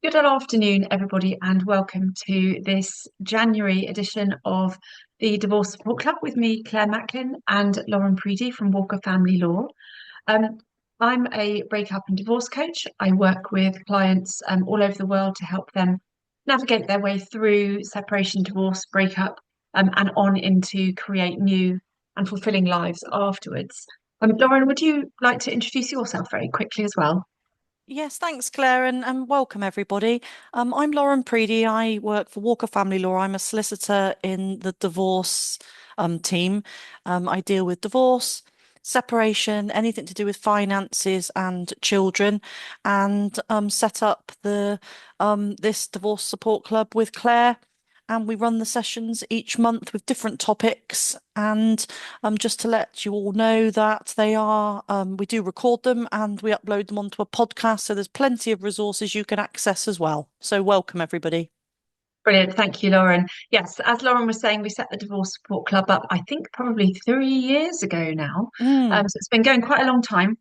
Good afternoon, everybody, and welcome to this January edition of the Divorce Support Club with me, Claire Macklin, and Lauren Preedy from Walker Family Law. Um, I'm a breakup and divorce coach. I work with clients all over the world to help them navigate their way through separation, divorce, breakup, and on into create new and fulfilling lives afterwards. Lauren, would you like to introduce yourself very quickly as well? Yes, thanks, Claire, and welcome everybody. I'm Lauren Preedy. I work for Walker Family Law. I'm a solicitor in the divorce team. I deal with divorce, separation, anything to do with finances and children, and set up the this divorce support club with Claire. And we run the sessions each month with different topics. And just to let you all know that we do record them and we upload them onto a podcast. So there's plenty of resources you can access as well. So welcome, everybody. Brilliant. Thank you, Lauren. Yes, as Lauren was saying, we set the Divorce Support Club up, I think probably 3 years ago now. Mm, So it's been going quite a long time,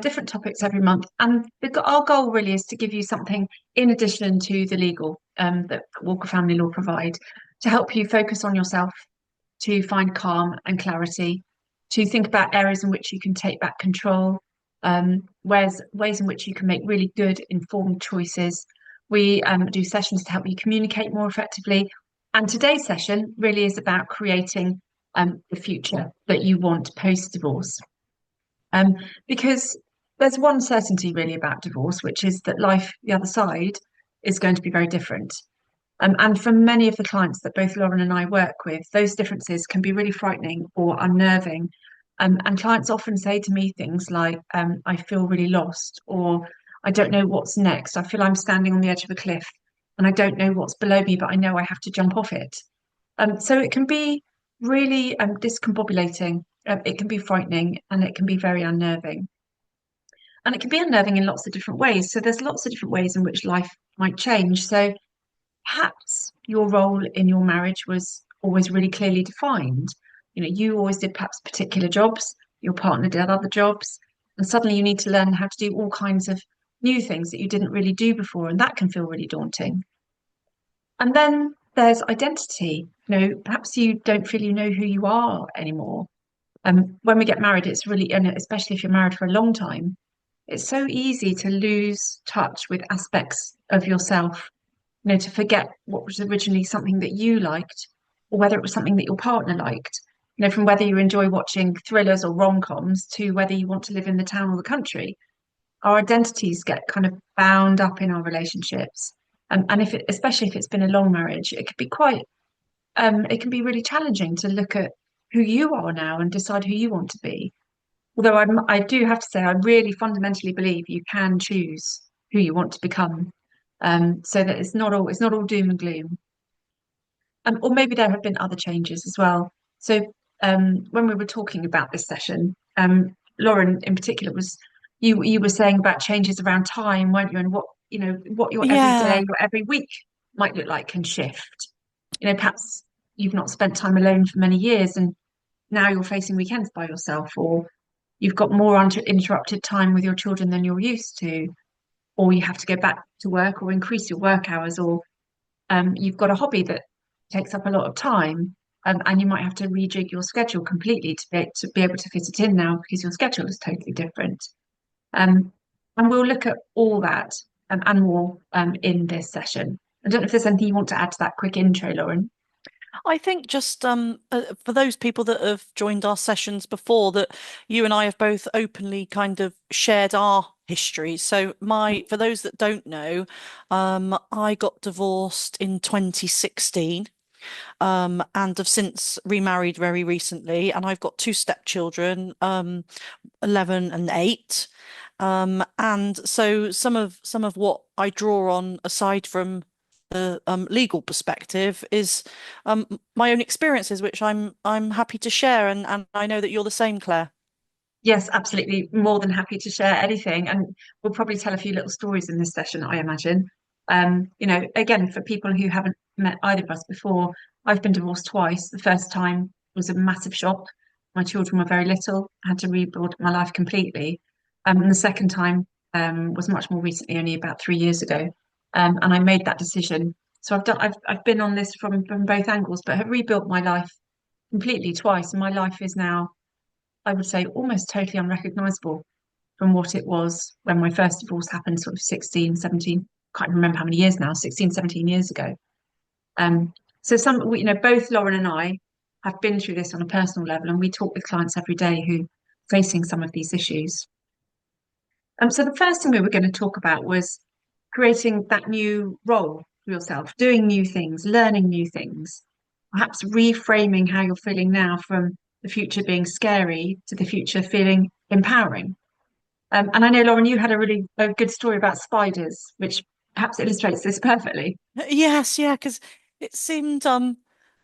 different topics every month. And our goal really is to give you something in addition to the legal that Walker Family Law provide to help you focus on yourself, to find calm and clarity, to think about areas in which you can take back control, ways in which you can make really good, informed choices. We do sessions to help you communicate more effectively. And today's session really is about creating the future that you want post divorce. Um, because there's one certainty really about divorce, which is that life the other side is going to be very different. And for many of the clients that both Lauren and I work with, those differences can be really frightening or unnerving. And clients often say to me things like, I feel really lost, or I don't know what's next. I feel I'm standing on the edge of a cliff and I don't know what's below me, but I know I have to jump off it. So it can be really discombobulating. It can be frightening and it can be very unnerving. And it can be unnerving in lots of different ways. So there's lots of different ways in which life might change. So perhaps your role in your marriage was always really clearly defined. You know, you always did perhaps particular jobs, your partner did other jobs, and suddenly you need to learn how to do all kinds of new things that you didn't really do before, and that can feel really daunting. And then there's identity. You know, perhaps you don't feel you know who you are anymore. When we get married, it's really, and especially if you're married for a long time, it's so easy to lose touch with aspects of yourself, you know, to forget what was originally something that you liked, or whether it was something that your partner liked. You know, from whether you enjoy watching thrillers or rom-coms to whether you want to live in the town or the country. Our identities get kind of bound up in our relationships. And if it, especially if it's been a long marriage, it could be it can be really challenging to look at who you are now and decide who you want to be. Although I do have to say, I really fundamentally believe you can choose who you want to become, so that it's not all doom and gloom. Or maybe there have been other changes as well. So when we were talking about this session, Lauren in particular was you were saying about changes around time, weren't you? And what you know what your every day yeah. or every week might look like can shift. You know, perhaps you've not spent time alone for many years, and now you're facing weekends by yourself, or you've got more uninterrupted time with your children than you're used to, or you have to go back to work or increase your work hours, or you've got a hobby that takes up a lot of time, and you might have to rejig your schedule completely to be able to fit it in now because your schedule is totally different. Um, and we'll look at all that and more in this session. I don't know if there's anything you want to add to that quick intro, Lauren. I think just for those people that have joined our sessions before, that you and I have both openly kind of shared our history. So for those that don't know, I got divorced in 2016. And have since remarried very recently, and I've got two stepchildren, 11 and 8. And so some of what I draw on, aside from the legal perspective, is my own experiences, which I'm happy to share, and I know that you're the same, Claire. Yes, absolutely. More than happy to share anything. And we'll probably tell a few little stories in this session, I imagine. You know, again, for people who haven't met either of us before, I've been divorced twice. The first time was a massive shock. My children were very little, I had to rebuild my life completely. And the second time was much more recently, only about 3 years ago. and I made that decision. So I've been on this from both angles, but have rebuilt my life completely twice, and my life is now, I would say, almost totally unrecognizable from what it was when my first divorce happened, sort of 16, 17, can't remember how many years now, 16, 17 years ago. Um, so both Lauren and I have been through this on a personal level, and we talk with clients every day who are facing some of these issues. So the first thing we were going to talk about was creating that new role for yourself, doing new things, learning new things, perhaps reframing how you're feeling now from the future being scary to the future feeling empowering. And I know, Lauren, you had a good story about spiders, which perhaps illustrates this perfectly. Yes, yeah, because it seemed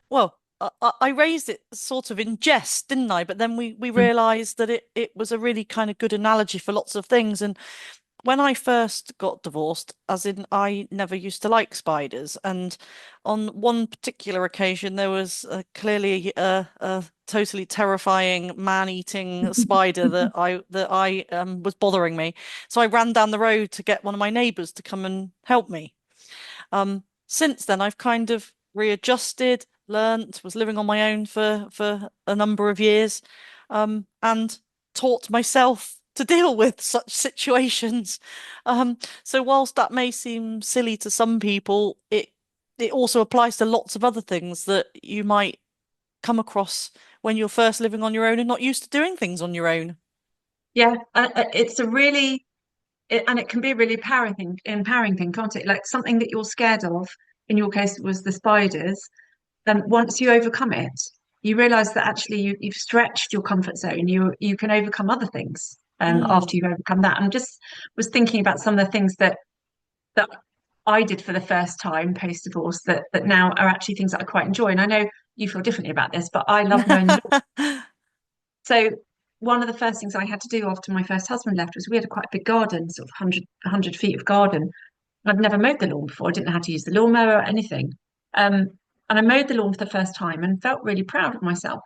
well, I raised it sort of in jest, didn't I? But then we Mm. realised that it was a really kind of good analogy for lots of things. And when I first got divorced, as in I never used to like spiders, and on one particular occasion there was clearly a totally terrifying man-eating spider that I was bothering me. So I ran down the road to get one of my neighbours to come and help me. Since then, I've kind of readjusted, learnt, was living on my own for a number of years, and taught myself to deal with such situations. So whilst that may seem silly to some people, it also applies to lots of other things that you might come across when you're first living on your own and not used to doing things on your own. Yeah, it's a really and it can be a really empowering thing, can't it? Like something that you're scared of. In your case, it was the spiders. Once you overcome it, you realize that actually you've stretched your comfort zone. You can overcome other things Mm. after you've overcome that. And just was thinking about some of the things that I did for the first time post divorce that now are actually things that I quite enjoy. And I know you feel differently about this, but I love mowing the lawn. So one of the first things I had to do after my first husband left was we had a quite big garden, sort of 100 feet of garden. I'd never mowed the lawn before. I didn't know how to use the lawnmower or anything. Um, and I mowed the lawn for the first time and felt really proud of myself.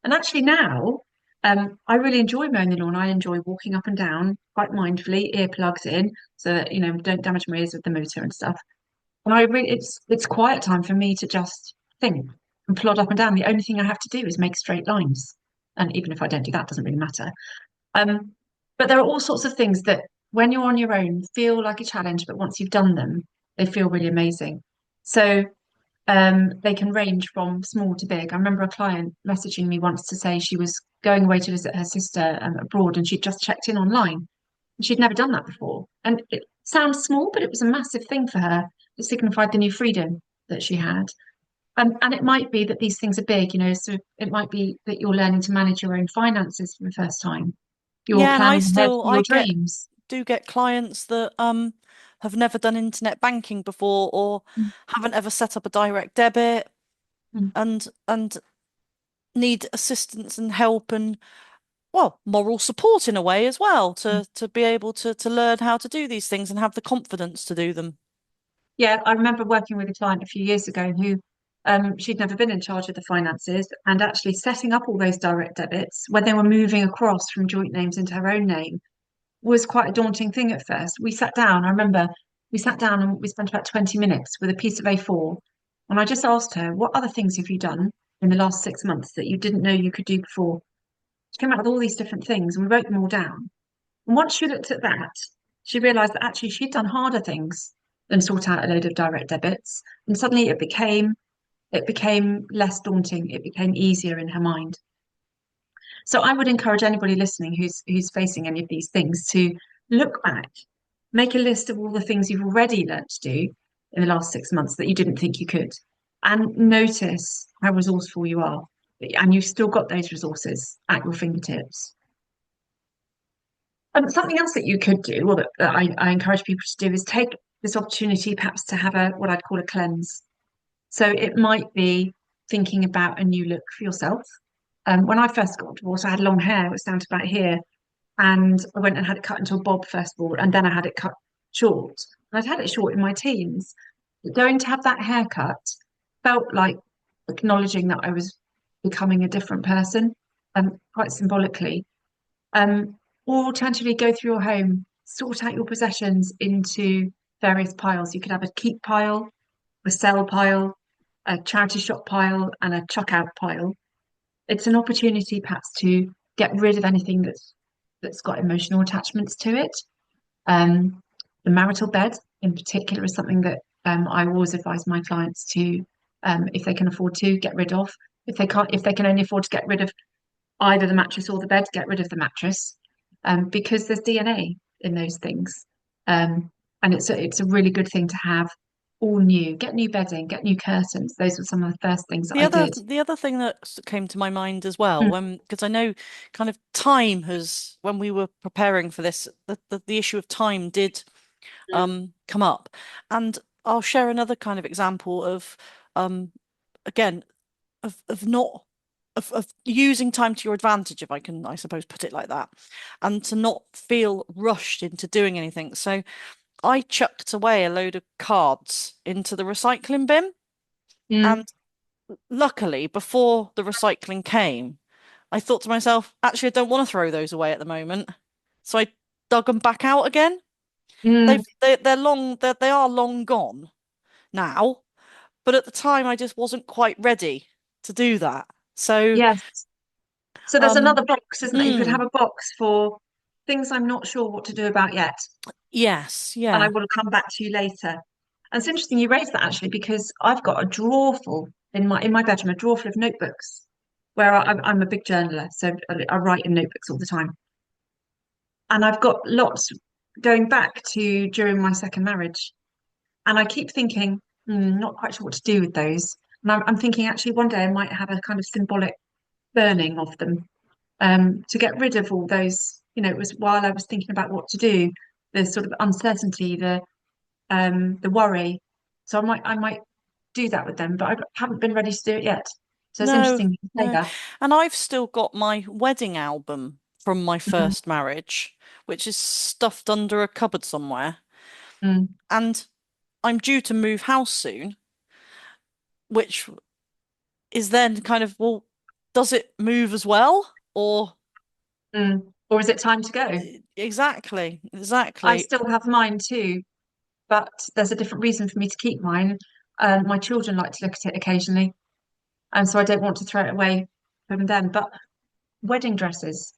And actually now, I really enjoy mowing the lawn. I enjoy walking up and down quite mindfully, earplugs in, so that don't damage my ears with the motor and stuff. And it's quiet time for me to just think and plod up and down. The only thing I have to do is make straight lines. And even if I don't do that, it doesn't really matter. Um, but there are all sorts of things that when you're on your own feel like a challenge, but once you've done them, they feel really amazing. So they can range from small to big. I remember a client messaging me once to say she was going away to visit her sister abroad and she'd just checked in online. And she'd never done that before. And it sounds small, but it was a massive thing for her. It signified the new freedom that she had. And it might be that these things are big, so it might be that you're learning to manage your own finances for the first time. You're Yeah, and I planning ahead still for I your get dreams. do get clients that have never done internet banking before or Mm, haven't ever set up a direct debit mm, and need assistance and help and well, moral support in a way as well mm. to be able to learn how to do these things and have the confidence to do them. Yeah, I remember working with a client a few years ago who she'd never been in charge of the finances and actually setting up all those direct debits when they were moving across from joint names into her own name was quite a daunting thing at first. We sat down, I remember we sat down and we spent about 20 minutes with a piece of A4. And I just asked her, what other things have you done in the last 6 months that you didn't know you could do before? She came out with all these different things and we wrote them all down. And once she looked at that, she realized that actually she'd done harder things than sort out a load of direct debits. And suddenly it became less daunting. It became easier in her mind. So I would encourage anybody listening who's facing any of these things to look back, make a list of all the things you've already learned to do in the last 6 months that you didn't think you could, and notice how resourceful you are. And you've still got those resources at your fingertips. Something else that you could do, or that I encourage people to do, is take this opportunity perhaps to have a what I'd call a cleanse. So it might be thinking about a new look for yourself. When I first got divorced, I had long hair, it was down to about here. And I went and had it cut into a bob first of all, and then I had it cut short. And I'd had it short in my teens. But going to have that haircut felt like acknowledging that I was becoming a different person, quite symbolically. Um, or alternatively, go through your home, sort out your possessions into various piles. You could have a keep pile, a sell pile, a charity shop pile, and a chuck out pile. It's an opportunity perhaps to get rid of anything that's got emotional attachments to it. Um, the marital bed in particular is something that I always advise my clients to, if they can afford to, get rid of. If they can't, if they can only afford to get rid of either the mattress or the bed, get rid of the mattress, because there's DNA in those things, and it's a really good thing to have all new. Get new bedding, get new curtains. Those were some of the first things that The I other did. the other thing that came to my mind as well, Mm, when because I know kind of time has when we were preparing for this, the issue of time did mm, come up. And I'll share another kind of example of um again of not of using time to your advantage, if I can, I suppose, put it like that, and to not feel rushed into doing anything. So I chucked away a load of cards into the recycling bin, mm, and luckily, before the recycling came, I thought to myself, actually, I don't want to throw those away at the moment. So I dug them back out again. mm, They are long gone now, but at the time I just wasn't quite ready to do that. So, yes. So there's um, another box, isn't there? You could have mm, a box for things I'm not sure what to do about yet, yes, and I yeah. will come back to you later. And it's interesting you raised that actually because I've got a drawer full in my bedroom, a drawer full of notebooks where I'm a big journaler, so I write in notebooks all the time, and I've got lots going back to during my second marriage, and I keep thinking, not quite sure what to do with those. And I'm thinking actually one day I might have a kind of symbolic burning of them, to get rid of all those. It was while I was thinking about what to do, the sort of uncertainty, the worry. So I might do that with them, but I haven't been ready to do it yet. So it's No, interesting you say no. that. And I've still got my wedding album from my Mm, first marriage, which is stuffed under a cupboard somewhere. mm, And I'm due to move house soon, which is then kind of, well, does it move as well? Or Or is it time to go? exactly, I exactly. still have mine too, but there's a different reason for me to keep mine. My children like to look at it occasionally, and so I don't want to throw it away from them. But wedding dresses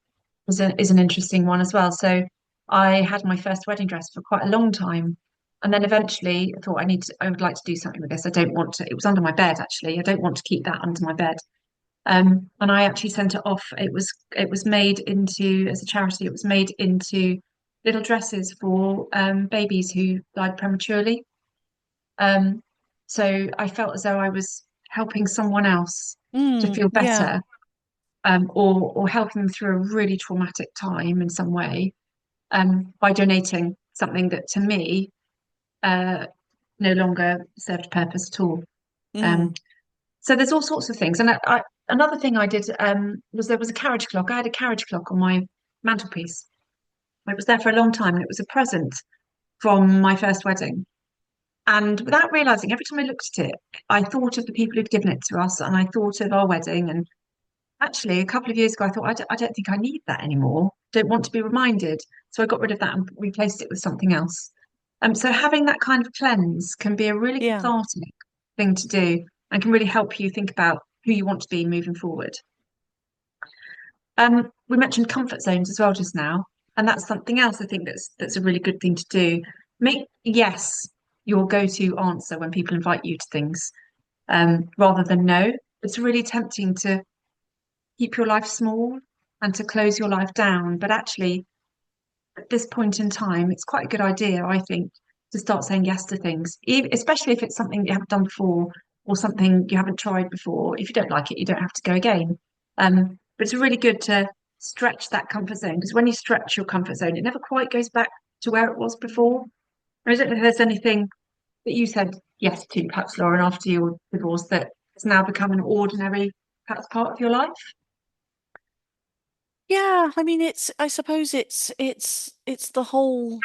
is an interesting one as well. So I had my first wedding dress for quite a long time. And then eventually I thought I would like to do something with this. I don't want to, it was under my bed actually. I don't want to keep that under my bed. And I actually sent it off. It was made into, as a charity, it was made into little dresses for babies who died prematurely. Um, so I felt as though I was helping someone else to feel Yeah. better, or helping them through a really traumatic time in some way, by donating something that to me uh, no longer served purpose at all. Mm. Um, so there's all sorts of things. And another thing I did, was there was a carriage clock. I had a carriage clock on my mantelpiece. It was there for a long time, and it was a present from my first wedding. And without realizing, every time I looked at it, I thought of the people who'd given it to us, and I thought of our wedding. And actually, a couple of years ago, I thought, I don't think I need that anymore. Don't want to be reminded. So I got rid of that and replaced it with something else. So having that kind of cleanse can be a really Yeah. cathartic thing to do and can really help you think about who you want to be moving forward. We mentioned comfort zones as well just now, and that's something else I think that's a really good thing to do. Make yes your go-to answer when people invite you to things, rather than no. It's really tempting to keep your life small and to close your life down. But actually, at this point in time, it's quite a good idea, I think, to start saying yes to things, especially if it's something you haven't done before or something you haven't tried before. If you don't like it, you don't have to go again. But it's really good to stretch that comfort zone because when you stretch your comfort zone, it never quite goes back to where it was before. I don't know if there's anything that you said yes to, perhaps, Lauren, after your divorce that has now become an ordinary, perhaps, part of your life. Yeah, I mean I suppose it's the whole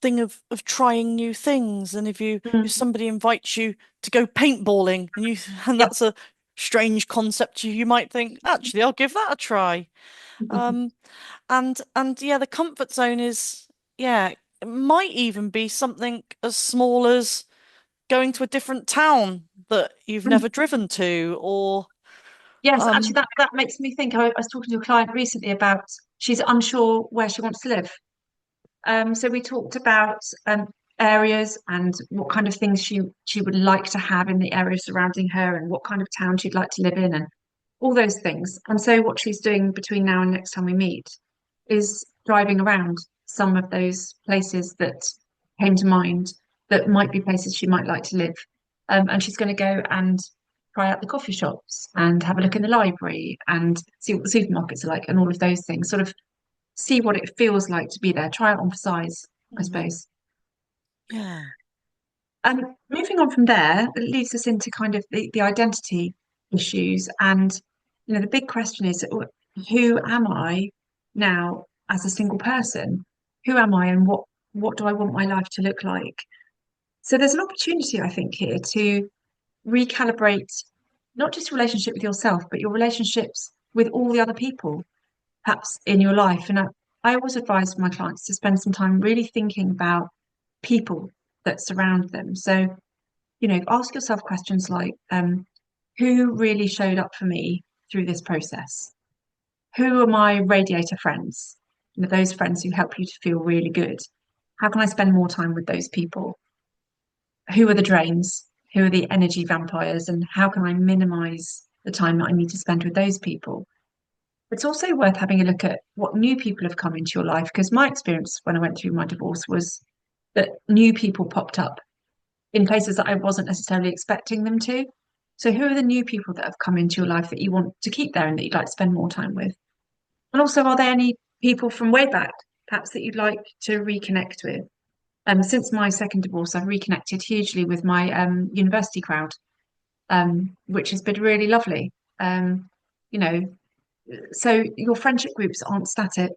thing of trying new things. And if Mm, somebody invites you to go paintballing and you and yep. that's a strange concept to you, you might think, actually, I'll give that a try. Um and yeah, the comfort zone is, yeah. it might even be something as small as going to a different town that you've Mm. never driven to, or Yes, actually, um, that makes me think. I was talking to a client recently about she's unsure where she wants to live. So we talked about areas and what kind of things she would like to have in the area surrounding her, and what kind of town she'd like to live in, and all those things. And so what she's doing between now and next time we meet is driving around some of those places that came to mind that might be places she might like to live. And she's going to go and try out the coffee shops and have a look in the library and see what the supermarkets are like and all of those things. Sort of see what it feels like to be there. Try it on for size, I mhm, suppose. yeah. And moving on from there, it leads us into kind of the identity issues. And, the big question is, who am I now as a single person? Who am I and what do I want my life to look like? So there's an opportunity, I think, here to recalibrate not just your relationship with yourself, but your relationships with all the other people perhaps in your life. And I always advise my clients to spend some time really thinking about people that surround them. So, ask yourself questions like, who really showed up for me through this process? Who are my radiator friends? Those friends who help you to feel really good. How can I spend more time with those people? Who are the drains? Who are the energy vampires? And how can I minimize the time that I need to spend with those people? It's also worth having a look at what new people have come into your life, because my experience when I went through my divorce was that new people popped up in places that I wasn't necessarily expecting them to. So, who are the new people that have come into your life that you want to keep there and that you'd like to spend more time with? And also, are there any people from way back, perhaps, that you'd like to reconnect with? Since my second divorce, I've reconnected hugely with my university crowd, which has been really lovely. Um, you know, so your friendship groups aren't static;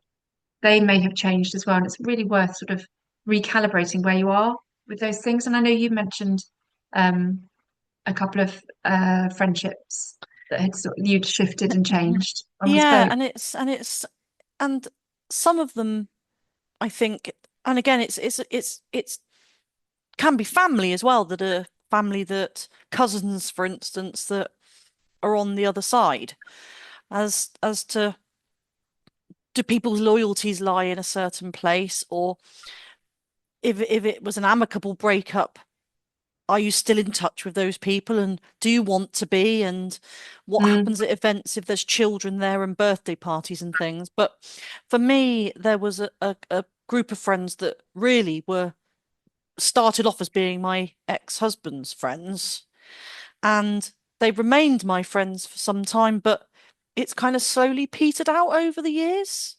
they may have changed as well, and it's really worth sort of recalibrating where you are with those things. And I know you mentioned um, a couple of friendships that you'd shifted and changed when we Yeah, spoke. and some of them I think, and again, it's can be family as well, that are family, that cousins, for instance, that are on the other side. As to, do people's loyalties lie in a certain place, or if it was an amicable breakup, are you still in touch with those people, and do you want to be? And what Mm, happens at events if there's children there and birthday parties and things? But for me, there was a group of friends that really were started off as being my ex-husband's friends, and they remained my friends for some time, but it's kind of slowly petered out over the years.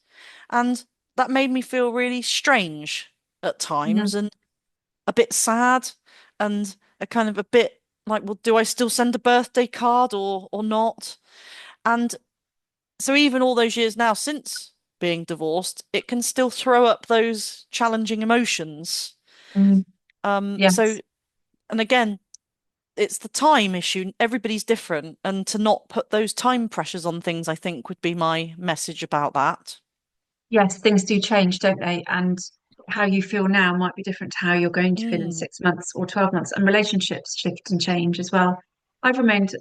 And that made me feel really strange at mhm, times, and a bit sad, and a kind of a bit like, well, do I still send a birthday card or not? And so even all those years now since being divorced, it can still throw up those challenging emotions. mm, So, yes. and again, it's the time issue. Everybody's different, and to not put those time pressures on things, I think, would be my message about that. Yes, things do change, don't they? And how you feel now might be different to how you're going to feel in Mm, 6 months or 12 months. And relationships shift and change as well. I've remained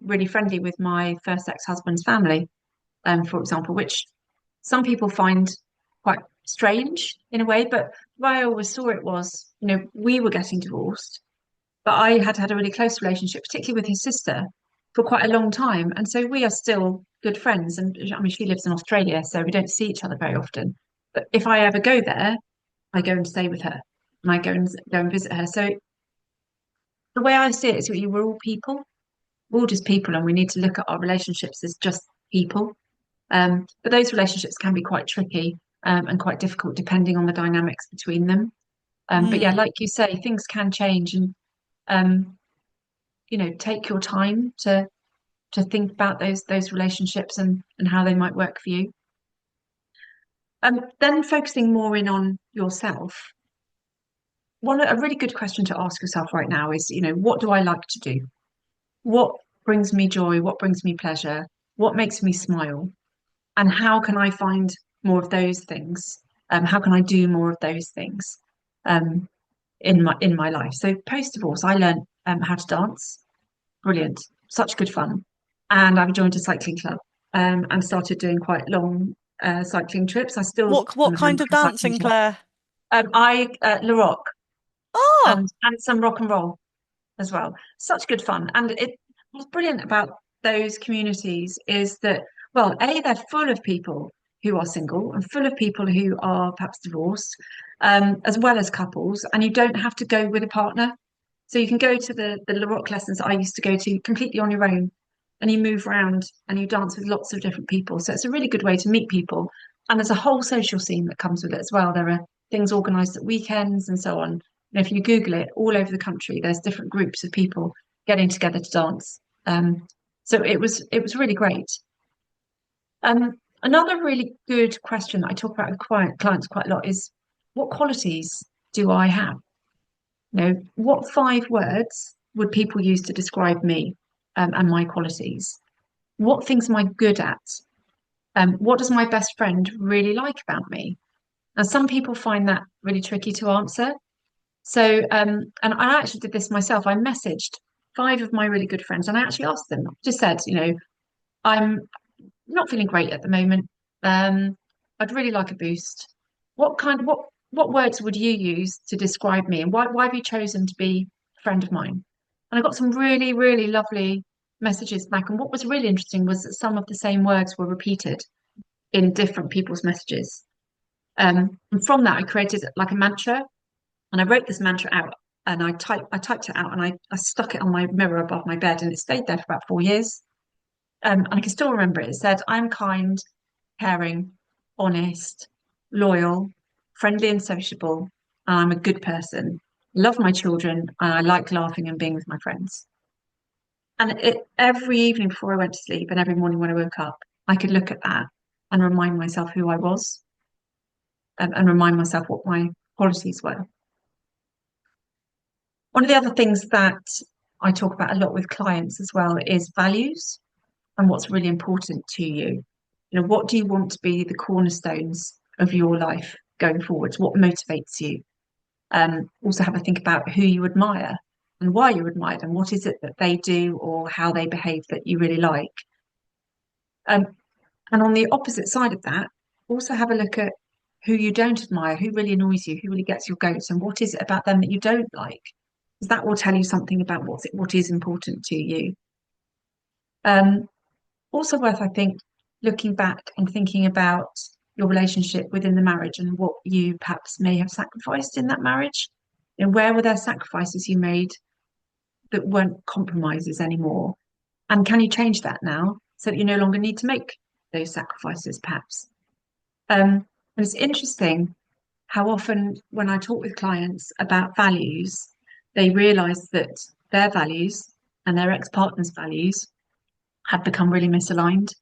really friendly with my first ex-husband's family, for example, which some people find quite strange in a way. But the way I always saw it was, we were getting divorced, but I had had a really close relationship, particularly with his sister, for quite a long time. And so we are still good friends. And I mean, she lives in Australia, so we don't see each other very often. But if I ever go there, I go and stay with her and I go and visit her. So the way I see it is we're all people. We're all just people, and we need to look at our relationships as just people. But those relationships can be quite tricky and quite difficult depending on the dynamics between them. But yeah, mm. like you say, things can change, and um, take your time to think about those relationships and how they might work for you. Then focusing more in on yourself. A really good question to ask yourself right now is, what do I like to do? What brings me joy? What brings me pleasure? What makes me smile? And how can I find more of those things? How can I do more of those things? um, in my life. So post divorce, I learned how to dance. Brilliant, such good fun, and I've joined a cycling club and started doing quite long cycling trips. I still What am a kind member of of a cycling dancing, club. Claire? I Le Rock Oh, and some rock and roll as well. Such good fun. And what's brilliant about those communities is that, well, A, they're full of people who are single and full of people who are perhaps divorced, as well as couples, and you don't have to go with a partner. So you can go to the rock lessons I used to go to completely on your own, and you move around and you dance with lots of different people. So it's a really good way to meet people. And there's a whole social scene that comes with it as well. There are things organised at weekends and so on. And if you Google it, all over the country, there's different groups of people getting together to dance. So it was really great. Another really good question that I talk about with clients quite a lot is, what qualities do I have? What 5 words would people use to describe me and my qualities? What things am I good at? What does my best friend really like about me? Now, some people find that really tricky to answer. So, and I actually did this myself. I messaged 5 of my really good friends and I actually asked them, just said, I'm not feeling great at the moment. I'd really like a boost. What words would you use to describe me, and why have you chosen to be a friend of mine? And I got some really, really lovely messages back. And what was really interesting was that some of the same words were repeated in different people's messages. And from that, I created like a mantra, and I wrote this mantra out, and I typed it out, and I stuck it on my mirror above my bed, and it stayed there for about 4 years. And I can still remember it. It said, "I'm kind, caring, honest, loyal, friendly and sociable, and I'm a good person. Love my children, and I like laughing and being with my friends." And every evening before I went to sleep and every morning when I woke up, I could look at that and remind myself who I was, and remind myself what my qualities were. One of the other things that I talk about a lot with clients as well is values and what's really important to you. What do you want to be the cornerstones of your life going forwards? What motivates you? Also have a think about who you admire and why you admire them. What is it that they do or how they behave that you really like? Um, and on the opposite side of that, also have a look at who you don't admire, who really annoys you, who really gets your goats, and what is it about them that you don't like? Because that will tell you something about what is important to you. Um, Also worth, I think, looking back and thinking about your relationship within the marriage and what you perhaps may have sacrificed in that marriage. And where were there sacrifices you made that weren't compromises anymore? And can you change that now so that you no longer need to make those sacrifices, perhaps? And it's interesting how often when I talk with clients about values, they realize that their values and their ex-partner's values have become really misaligned.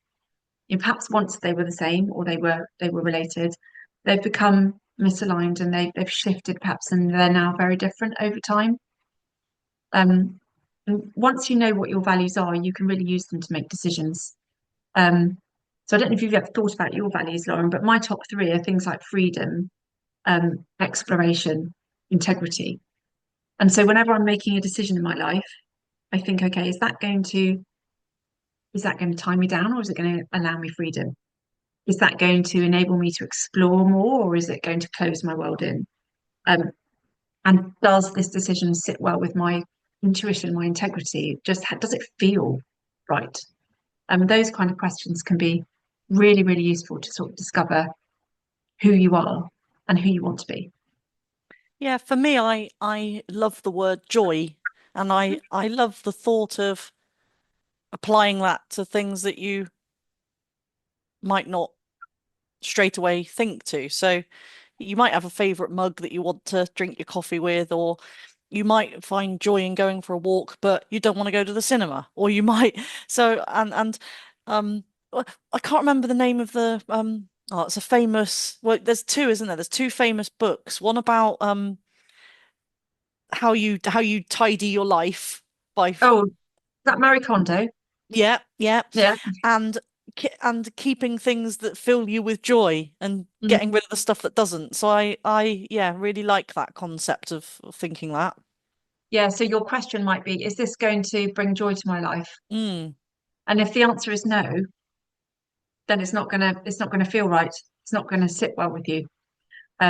Perhaps once they were the same or they were related, they've become misaligned and they've shifted perhaps, and they're now very different over time. Um, and once you know what your values are, you can really use them to make decisions. Um, so I don't know if you've ever thought about your values, Lauren, but my top 3 are things like freedom, exploration, integrity. And so whenever I'm making a decision in my life, I think, okay, is that going to tie me down, or is it going to allow me freedom? Is that going to enable me to explore more, or is it going to close my world in? Um, and does this decision sit well with my intuition, my integrity? Does it feel right? Those kind of questions can be really, really useful to sort of discover who you are and who you want to be. yeah, for me, I love the word joy, and I love the thought of applying that to things that you might not straight away think to. So you might have a favorite mug that you want to drink your coffee with, or you might find joy in going for a walk, but you don't want to go to the cinema, or you might. So um, I can't remember the name of the Oh, it's a famous. Well, there's two, isn't there? There's two famous books. One about how you tidy your life by Oh, is that Marie Kondo? yeah, yeah. Yeah. And and keeping things that fill you with joy and Mm. getting rid of the stuff that doesn't. So yeah, really like that concept of thinking that. Yeah, so your question might be, is this going to bring joy to my life? Mm, And if the answer is no, then it's not gonna feel right. It's not gonna sit well with you.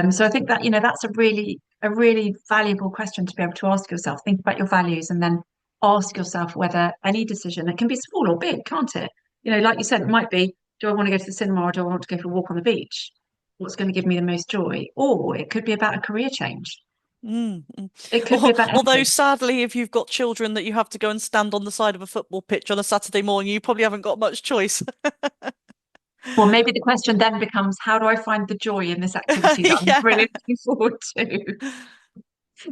So I think that, that's a really valuable question to be able to ask yourself. Think about your values and then ask yourself whether any decision, it can be small or big, can't it? Like you said, it might be, do I want to go to the cinema or do I want to go for a walk on the beach? What's going to give me the most joy? Or it could be about a career change. mm. It could be about Although anything. sadly, if you've got children that you have to go and stand on the side of a football pitch on a Saturday morning, you probably haven't got much choice. Or maybe the question then becomes, how do I find the joy in this activity that I'm Yeah. really looking forward to?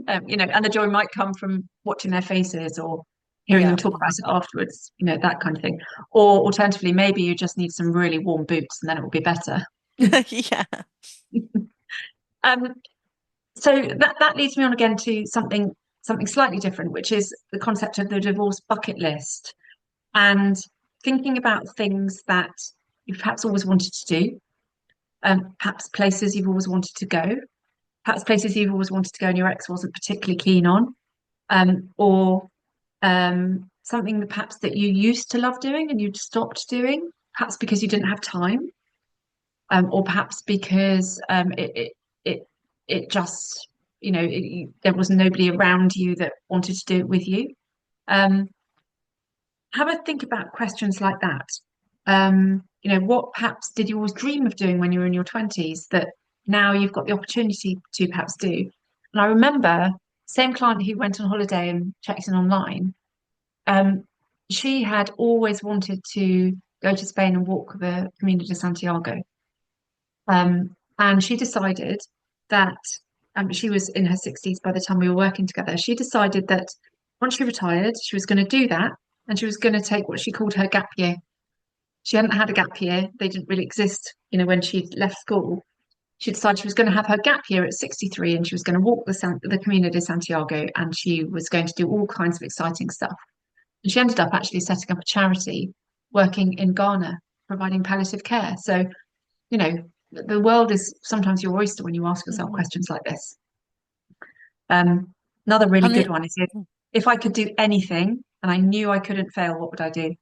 And the joy might come from watching their faces or hearing them Yeah. talk about it afterwards, that kind of thing. Or alternatively, maybe you just need some really warm boots and then it will be better. Yeah. Um, so that leads me on again to something slightly different, which is the concept of the divorce bucket list and thinking about things that you've perhaps always wanted to do, perhaps places you've always wanted to go, perhaps places you've always wanted to go and your ex wasn't particularly keen on, or something that perhaps that you used to love doing and you'd stopped doing, perhaps because you didn't have time, or perhaps because it just, there was nobody around you that wanted to do it with you. Um, have a think about questions like that. What perhaps did you always dream of doing when you were in your 20s that now you've got the opportunity to perhaps do? And I remember same client who went on holiday and checked in online. Um, she had always wanted to go to Spain and walk the Camino de Santiago. And she decided that she was in her 60s by the time we were working together. She decided that once she retired, she was going to do that and she was going to take what she called her gap year. She hadn't had a gap year, they didn't really exist, when she left school. She decided she was going to have her gap year at 63 and she was going to walk the Camino de Santiago and she was going to do all kinds of exciting stuff. And she ended up actually setting up a charity working in Ghana, providing palliative care. So, you know, the world is sometimes your oyster when you ask yourself Mhm. questions like this. Another really And good it, one is if I could do anything and I knew I couldn't fail, what would I do?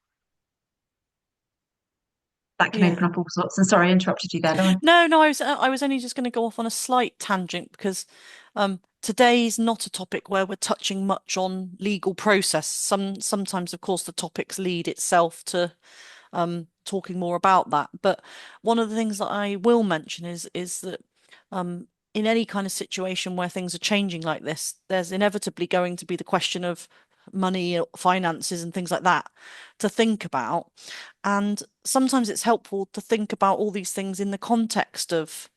That can open yeah. up all sorts. And sorry, I interrupted you there, Lauren. No, I was only just going to go off on a slight tangent because today's not a topic where we're touching much on legal process. Sometimes, of course, the topics lead itself to talking more about that. But one of the things that I will mention is that in any kind of situation where things are changing like this, there's inevitably going to be the question of money, finances, and things like that to think about. And sometimes it's helpful to think about all these things in the context of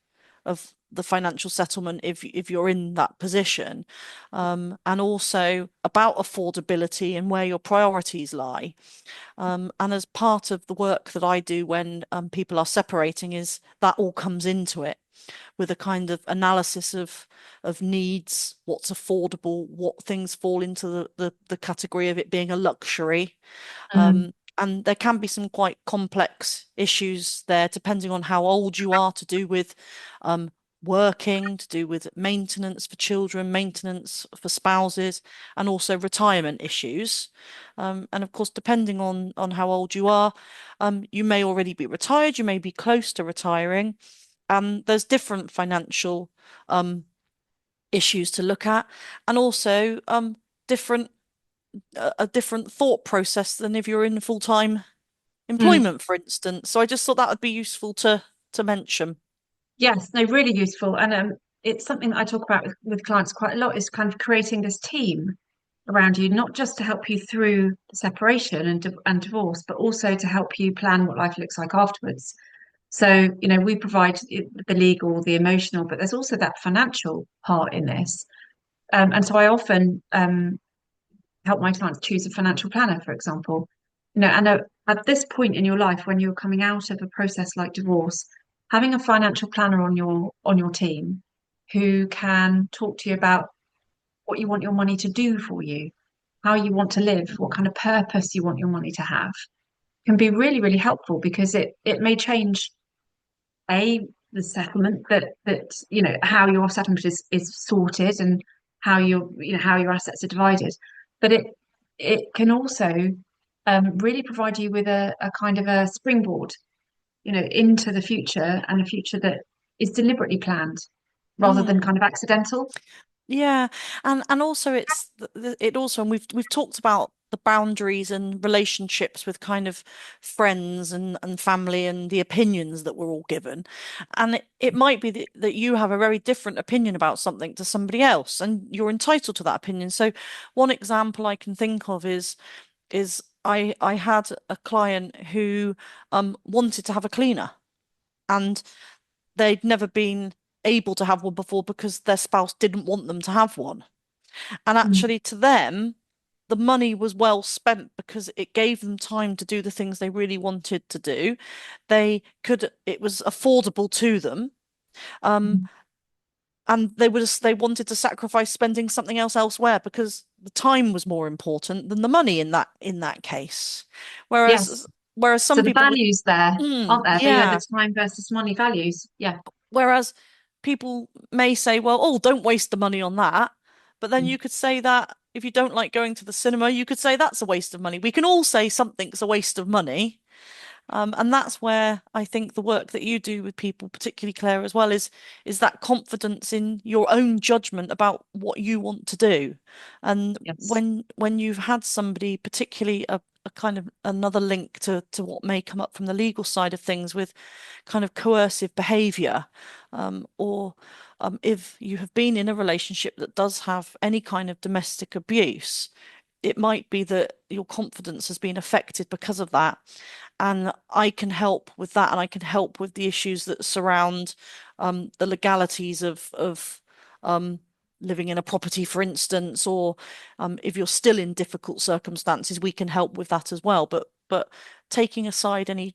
the financial settlement if you're in that position, and also about affordability and where your priorities lie. And as part of the work that I do when people are separating, is that all comes into it with a kind of analysis of needs, what's affordable, what things fall into the category of it being a luxury. Mm, And there can be some quite complex issues there, depending on how old you are, to do with um, working, to do with maintenance for children, maintenance for spouses, and also retirement issues. And of course, depending on how old you are, you may already be retired, you may be close to retiring. There's different financial issues to look at, and also different a different thought process than if you're in full-time mm. employment, for instance. So I just thought that would be useful to mention. Yes, no, really useful. And it's something that I talk about with clients quite a lot is kind of creating this team around you, not just to help you through the separation and divorce, but also to help you plan what life looks like afterwards. So, we provide the legal, the emotional, but there's also that financial part in this. And so I often help my clients choose a financial planner, for example. And at this point in your life, when you're coming out of a process like divorce, having a financial planner on your team who can talk to you about what you want your money to do for you, how you want to live, what kind of purpose you want your money to have, can be really, really helpful because it may change a the settlement that how your settlement is sorted and how how your assets are divided, but it can also really provide you with a kind of a springboard, into the future, and a future that is deliberately planned rather than Mm. kind of accidental. Yeah, and also it also, and we've talked about the boundaries and relationships with kind of friends and family and the opinions that we're all given, and it might be that you have a very different opinion about something to somebody else, and you're entitled to that opinion. So one example I can think of is I had a client who wanted to have a cleaner, and they'd never been able to have one before because their spouse didn't want them to have one. And Mm. actually, to them, the money was well spent because it gave them time to do the things they really wanted to do. It was affordable to them. Um, and they wanted to sacrifice spending something else elsewhere because the time was more important than the money in that case. Yes. Whereas So some the people would, values there, aren't there? The yeah. time versus money values. Yeah. Whereas people may say, well, oh, don't waste the money on that. But then Mm. you could say that if you don't like going to the cinema, you could say that's a waste of money. We can all say something's a waste of money. And that's where I think the work that you do with people, particularly Claire as well, is that confidence in your own judgment about what you want to do. And Yes. when you've had somebody, particularly a kind of another link to what may come up from the legal side of things with kind of coercive behavior, or if you have been in a relationship that does have any kind of domestic abuse, it might be that your confidence has been affected because of that. And I can help with that, and I can help with the issues that surround the legalities of um, living in a property, for instance, or if you're still in difficult circumstances, we can help with that as well. But taking aside any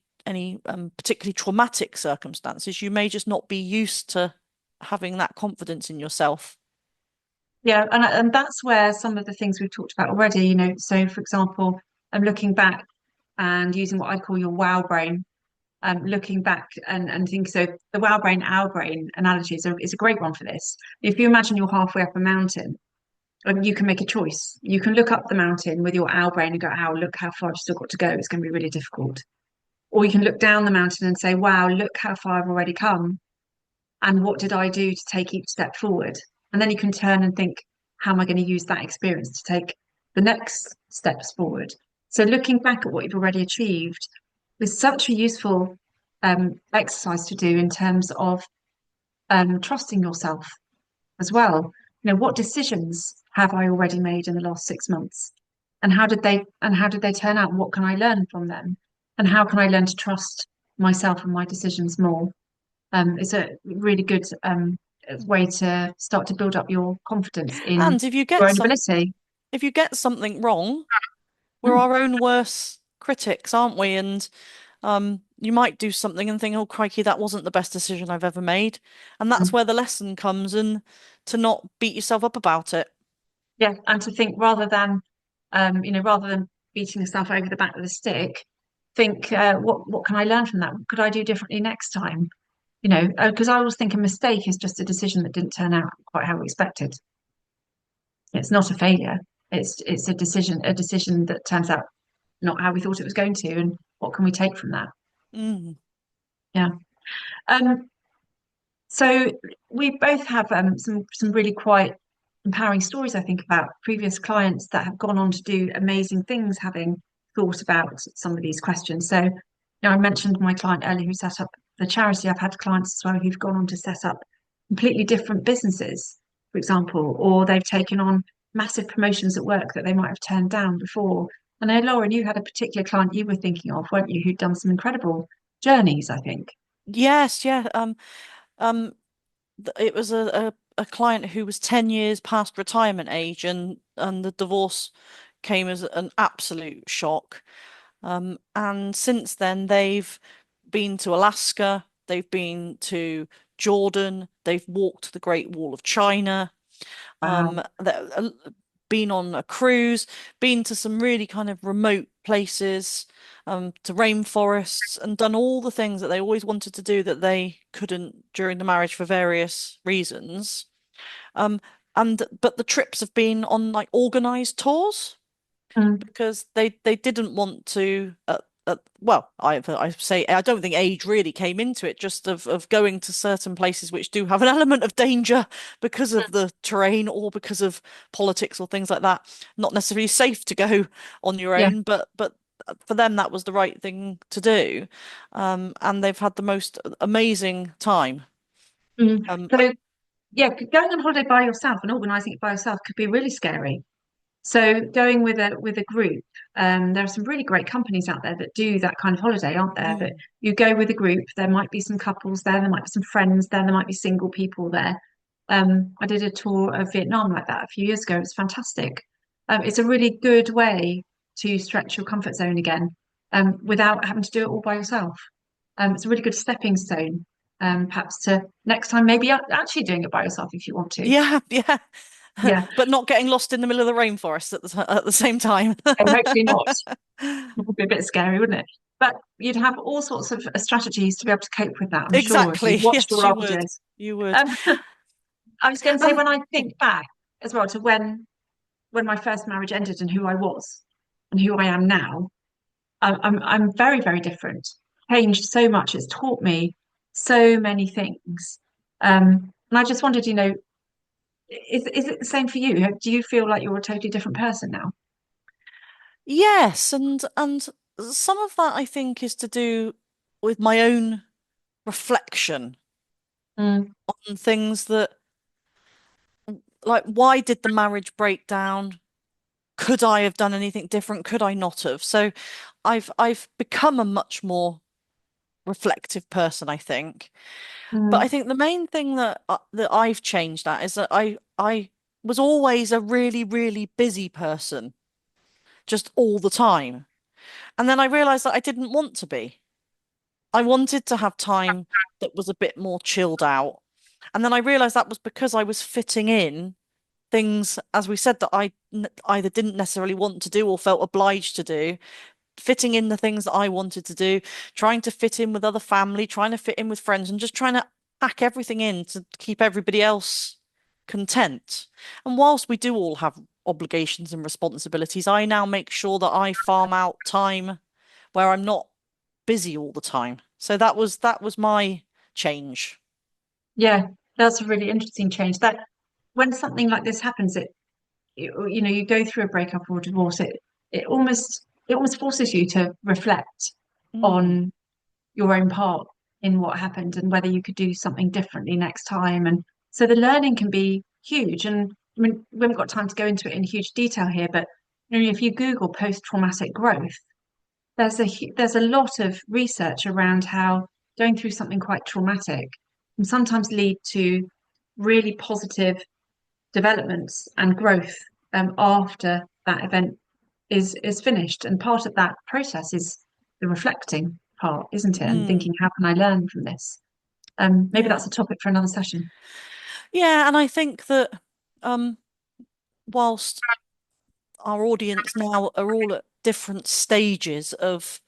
particularly traumatic circumstances, you may just not be used to having that confidence in yourself. Yeah, and that's where some of the things we've talked about already, so for example, I'm looking back and using what I call your wow brain, looking back and think, so the wow brain, our brain analogy is a great one for this. If you imagine you're halfway up a mountain, you can make a choice. You can look up the mountain with your owl brain and go, ow, look how far I've still got to go. It's going to be really difficult. Or you can look down the mountain and say, wow, look how far I've already come. And what did I do to take each step forward? And then you can turn and think, how am I going to use that experience to take the next steps forward? So looking back at what you've already achieved is such a useful exercise to do in terms of trusting yourself as well. What decisions have I already made in the last 6 months? And how did they turn out? What can I learn from them? And how can I learn to trust myself and my decisions more? It's a really good way to start to build up your confidence in And your own ability. if you get something wrong, we're Mm, our own worst critics, aren't we? And you might do something and think, oh, crikey, that wasn't the best decision I've ever made. And that's mm. where the lesson comes, and to not beat yourself up about it. Yeah, and to think rather than beating yourself over the back with a stick, think, what can I learn from that? What could I do differently next time? Because I always think a mistake is just a decision that didn't turn out quite how we expected. It's not a failure. It's a decision that turns out not how we thought it was going to, and what can we take from that? Mm. Yeah. Um, so we both have some really quite empowering stories, I think, about previous clients that have gone on to do amazing things, having thought about some of these questions. So, I mentioned my client earlier who set up the charity. I've had clients as well who've gone on to set up completely different businesses, for example, or they've taken on massive promotions at work that they might have turned down before. And I know, Lauren, you had a particular client you were thinking of, weren't you, who'd done some incredible journeys, I think. Yes, yeah. Um, it was a client who was 10 years past retirement age, and the divorce came as an absolute shock. And since then, they've been to Alaska, they've been to Jordan, they've walked the Great Wall of China. Wow. Um, th- been on a cruise, been to some really kind of remote places, to rainforests, and done all the things that they always wanted to do that they couldn't during the marriage for various reasons. Um, and but the trips have been on like organized tours Mm, because they didn't want to well I say I don't think age really came into it, just of going to certain places which do have an element of danger because of the terrain or because of politics or things like that, not necessarily safe to go on your yeah. own, but for them that was the right thing to do, and they've had the most amazing time. Mm. um So yeah, going on holiday by yourself and organising it by yourself could be really scary. So going with a group, there are some really great companies out there that do that kind of holiday, aren't there? That mm, you go with a group, there might be some couples there, there might be some friends there, there might be single people there. I did a tour of Vietnam like that a few years ago. It's fantastic. It's a really good way to stretch your comfort zone again, without having to do it all by yourself. It's a really good stepping stone, perhaps to next time, maybe actually doing it by yourself if you want to. yeah, yeah. Yeah, But not getting lost in the middle of the rainforest at the same time. and hopefully not. It would be a bit scary, wouldn't it? But you'd have all sorts of strategies to be able to cope with that, I'm sure, if you Exactly. watched Yes, all our you would. videos. You would. Um, I was going to say, And when I think back as well to when my first marriage ended and who I was and who I am now, I'm very, very different. Changed so much. It's taught me so many things. And I just wondered, is it the same for you? Do you feel like you're a totally different person now? yes, and some of that I think is to do with my own reflection Mm, on things that, like, why did the marriage break down? Could I have done anything different? Could I not have? So I've become a much more reflective person, I think. But I mm, think the main thing that I've changed at is that I was always a really, really busy person, just all the time. And then I realized that I didn't want to be. I wanted to have time that was a bit more chilled out. And then I realized that was because I was fitting in things, as we said, that I either didn't necessarily want to do or felt obliged to do, fitting in the things that I wanted to do, trying to fit in with other family, trying to fit in with friends, and just trying to pack everything in to keep everybody else content. And whilst we do all have obligations and responsibilities, I now make sure that I farm out time where I'm not busy all the time. So that was my change. yeah, that's a really interesting change. That when something like this happens, you go through a breakup or a divorce, it almost forces you to reflect Mm, on your own part in what happened and whether you could do something differently next time. And so the learning can be huge. And I mean, we haven't got time to go into it in huge detail here, but if you Google post-traumatic growth, there's a lot of research around how going through something quite traumatic can sometimes lead to really positive developments and growth, after that event is finished. And part of that process is the reflecting part, isn't it? And mm, thinking, how can I learn from this? Maybe yeah. that's a topic for another session. Yeah, and I think that um whilst our audience now are all at different stages of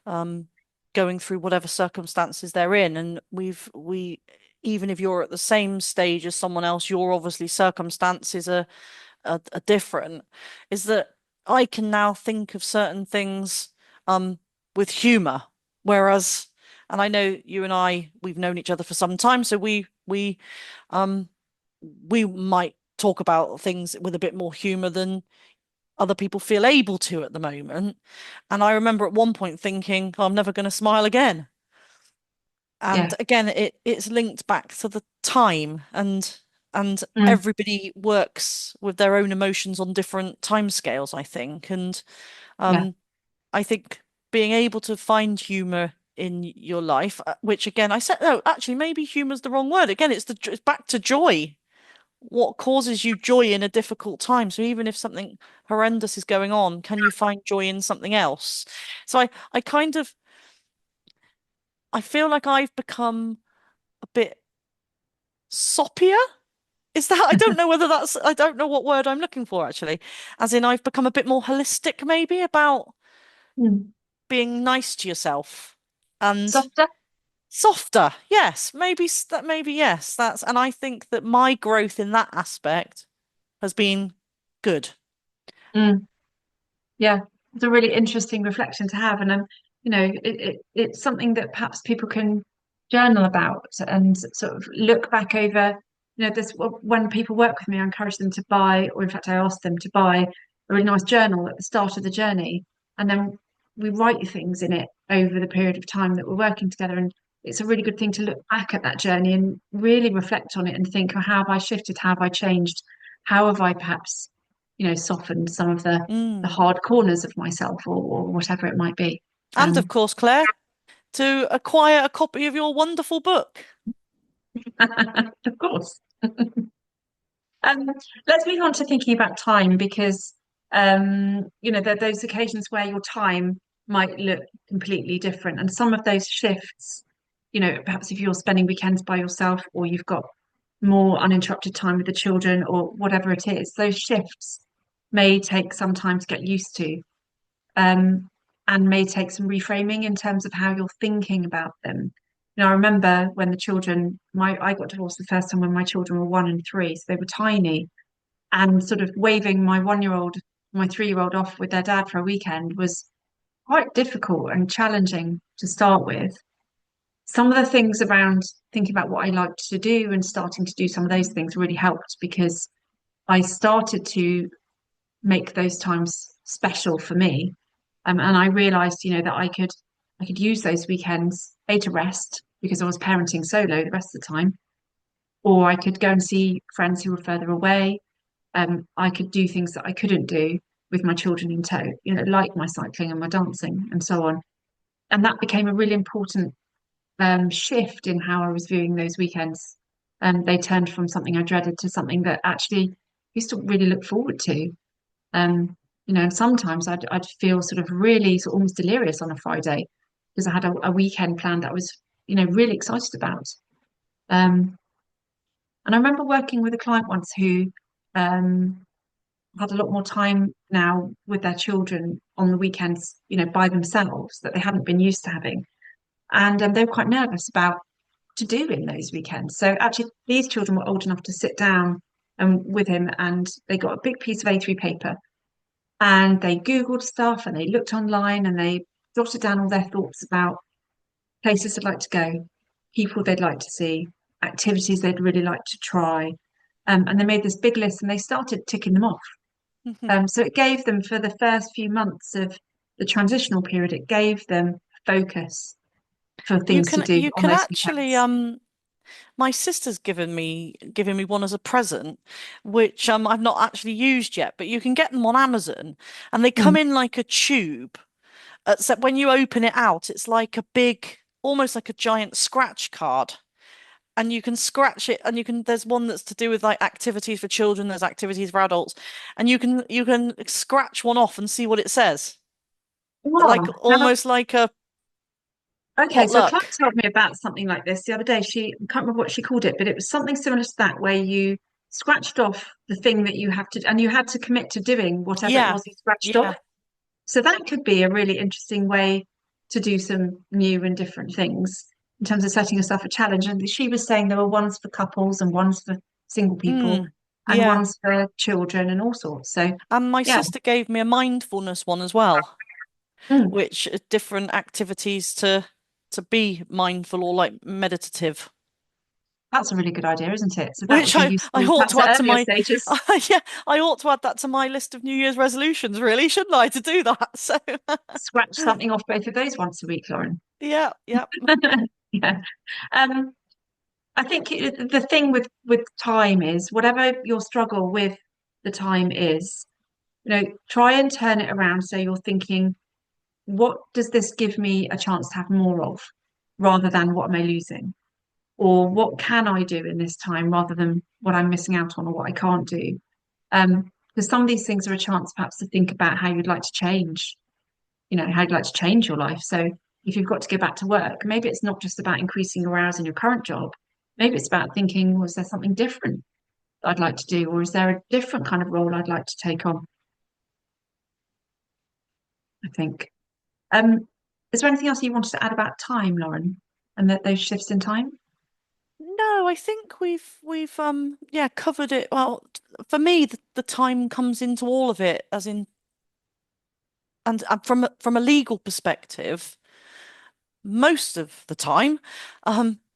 um, going through whatever circumstances they're in. And we even if you're at the same stage as someone else, your obviously circumstances are different. Is that I can now think of certain things with humor, whereas, and I know you and we've known each other for some time, so um we might talk about things with a bit more humor than other people feel able to at the moment. And I remember at one point thinking, "Oh, I'm never going to smile again." And Yeah. again, it's linked back to the time, and Mm, everybody works with their own emotions on different timescales, I think. And yeah. um, I think being able to find humor in your life, which again, I said, no, actually, maybe humor's the wrong word. Again, it's back to joy. What causes you joy in a difficult time? So even if something horrendous is going on, can you find joy in something else? So I kind of I feel like I've become a bit soppier Is that, I don't know whether that's, I don't know what word I'm looking for actually. As in, I've become a bit more holistic maybe about Mm. being nice to yourself and Softer? softer. Yes, maybe that, maybe yes. And I think that my growth in that aspect has been good. Mm. Yeah, it's a really interesting reflection to have, and it's something that perhaps people can journal about and sort of look back over. This when people work with me, I encourage them to buy, or in fact, I ask them to buy a really nice journal at the start of the journey, and then we write things in it over the period of time that we're working together. And it's a really good thing to look back at that journey and really reflect on it and think, oh, how have I shifted? How have I changed? How have I perhaps, softened some of the Mm. hard corners of myself, or whatever it might be. And of Um, course, Claire, to acquire a copy of your wonderful book. of course. Um, let's move on to thinking about time because there are those occasions where your time might look completely different, and some of those shifts, perhaps if you're spending weekends by yourself or you've got more uninterrupted time with the children or whatever it is, those shifts may take some time to get used to. um, and may take some reframing in terms of how you're thinking about them. I remember when the children, my I got divorced the first time when my children were 1 and 3, so they were tiny, and sort of waving my 1-year-old, my 3-year-old off with their dad for a weekend was quite difficult and challenging to start with. Some of the things around thinking about what I liked to do and starting to do some of those things really helped because I started to make those times special for me. And I realized, that I could use those weekends, A, to rest because I was parenting solo the rest of the time, or I could go and see friends who were further away. I could do things that I couldn't do with my children in tow, like my cycling and my dancing and so on. And that became a really important shift in how I was viewing those weekends. They turned from something I dreaded to something that actually used to really look forward to. And sometimes I'd feel sort of really sort of almost delirious on a Friday because I had a weekend plan that I was, really excited about. Um, and I remember working with a client once who um, had a lot more time now with their children on the weekends, by themselves that they hadn't been used to having. And they were quite nervous about to do in those weekends. So actually, these children were old enough to sit down with him, and they got a big piece of A3 paper and they Googled stuff and they looked online and they jotted down all their thoughts about places they'd like to go, people they'd like to see, activities they'd really like to try. And they made this big list and they started ticking them off. So it gave them, for the first few months of the transitional period, it gave them focus for things to do You on can those actually weekends. my sister's given me one as a present, which I've not actually used yet, but you can get them on Amazon and they come Mm. in like a tube. Except when you open it out, it's like a big, almost like a giant scratch card. And you can scratch it and there's one that's to do with like activities for children, there's activities for adults, and you can scratch one off and see what it says. Like Wow. Now, almost like a okay, so a client potluck. told me about something like this the other day. I can't remember what she called it, but it was something similar to that, where you scratched off the thing that you have to, and you had to commit to doing whatever it Yeah. was you scratched Yeah. off. So that could be a really interesting way to do some new and different things in terms of setting yourself a challenge. And she was saying there were ones for couples and ones for single people Mm, and yeah. ones for children and all sorts. So And my yeah. sister gave me a mindfulness one as well, Mm, which are different activities to be mindful or like meditative. that's a really good idea, isn't it? So that would Which be I useful ought perhaps to at add to earlier my stages. yeah, I ought to add that to my list of New Year's resolutions, really, shouldn't I, to do that? So Scratch something off both of those once a week, Lauren. yeah, yeah. Yeah. Um, I think the thing with time is whatever your struggle with the time is, try and turn it around so you're thinking, what does this give me a chance to have more of, rather than what am I losing? Or what can I do in this time rather than what I'm missing out on or what I can't do? Because some of these things are a chance perhaps to think about how you'd like to change, how you'd like to change your life. So if you've got to go back to work, maybe it's not just about increasing your hours in your current job. Maybe it's about thinking, was there something different? I'd like to do, or is there a different kind of role I'd like to take on? I think. Um, is there anything else you wanted to add about time, Lauren, and that those shifts in time? No, I think we've yeah covered it. Well, for me, the time comes into all of it, as in, and from a legal perspective, most of the time,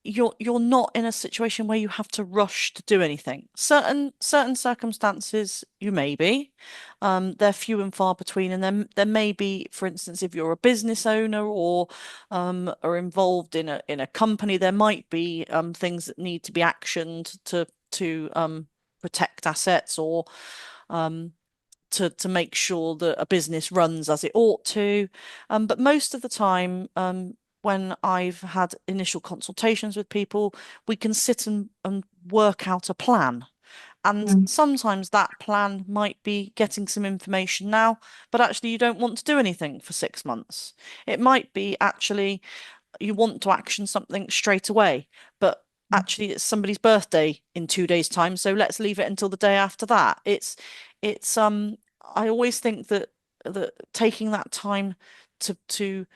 you're not in a situation where you have to rush to do anything. Certain circumstances you may be, they're few and far between, and then there may be, for instance, if you're a business owner or are involved in a company, there might be things that need to be actioned to protect assets or um to make sure that a business runs as it ought to. But most of the time, when I've had initial consultations with people, we can sit and work out a plan. And Mm, sometimes that plan might be getting some information now, but actually you don't want to do anything for 6 months. It might be actually you want to action something straight away, but actually it's somebody's birthday in 2 days' time, so let's leave it until the day after that. It's I always think that taking that time to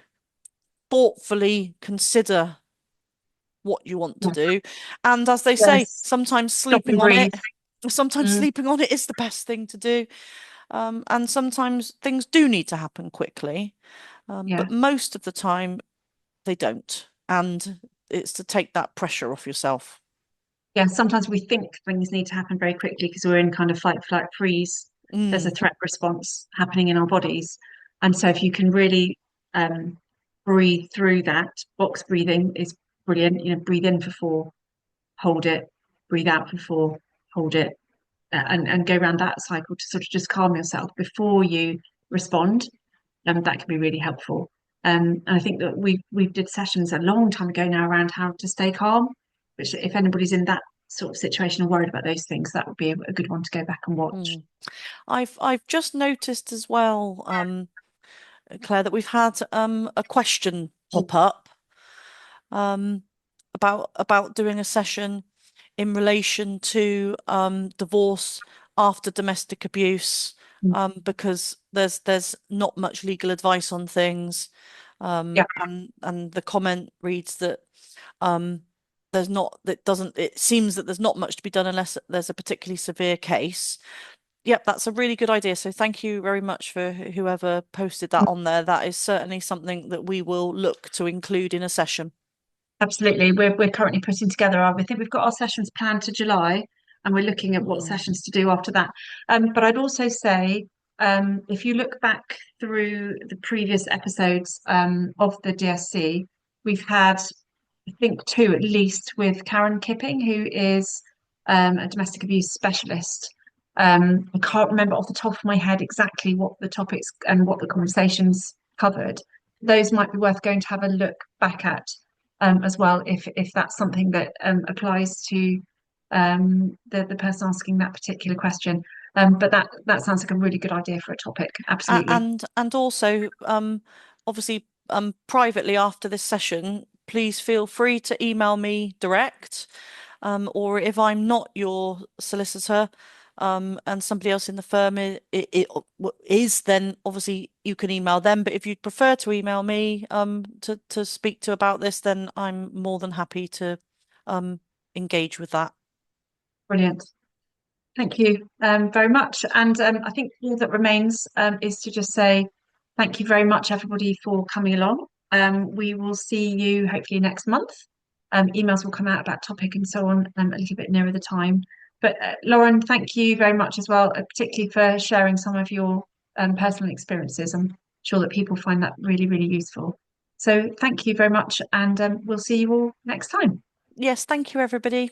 thoughtfully consider what you want to yeah. do, and as they say, Yes. Stop and breathe. sometimes Mm, sleeping on it is the best thing to do. And sometimes things do need to happen quickly, yeah. but most of the time they don't. And it's to take that pressure off yourself. Yeah. Sometimes we think things need to happen very quickly because we're in kind of fight, flight, freeze. There's a Mm, threat response happening in our bodies. And so if you can really um, breathe through that, box breathing is brilliant. Breathe in for 4, hold it, breathe out for 4, hold it, and go around that cycle to sort of just calm yourself before you respond. That can be really helpful. And I think that we did sessions a long time ago now around how to stay calm, which if anybody's in that sort of situation or worried about those things, that would be a good one to go back and watch. mm. I've just noticed as well, Claire, that we've had a question Mm, pop up um about doing a session in relation to divorce after domestic abuse, mm. because there's not much legal advice on things. Yeah, And the comment reads that um there's not that doesn't it seems that there's not much to be done unless there's a particularly severe case. Yep, that's a really good idea. So thank you very much for whoever posted that on there. That is certainly something that we will look to include in a session. absolutely. We're currently putting together our. I think we've got our sessions planned to July, and we're looking at what Mm, sessions to do after that. But I'd also say, if you look back through the previous episodes of the DSC, we've had, I think, two at least with Karen Kipping, who is a domestic abuse specialist. I can't remember off the top of my head exactly what the topics and what the conversations covered. Those might be worth going to have a look back at as well, if that's something that applies to the person asking that particular question. But that sounds like a really good idea for a topic. Absolutely. and also, obviously, privately after this session, please feel free to email me direct, or if I'm not your solicitor, and somebody else in the firm is, then obviously you can email them. But if you'd prefer to email me, to speak to about this, then I'm more than happy to, um, engage with that. Brilliant. Thank you very much. And I think all that remains is to just say thank you very much, everybody, for coming along. We will see you hopefully next month. Emails will come out about topic and so on a little bit nearer the time. But Lauren, thank you very much as well, particularly for sharing some of your personal experiences. I'm sure that people find that really, really useful. So thank you very much, and we'll see you all next time. Yes, thank you, everybody.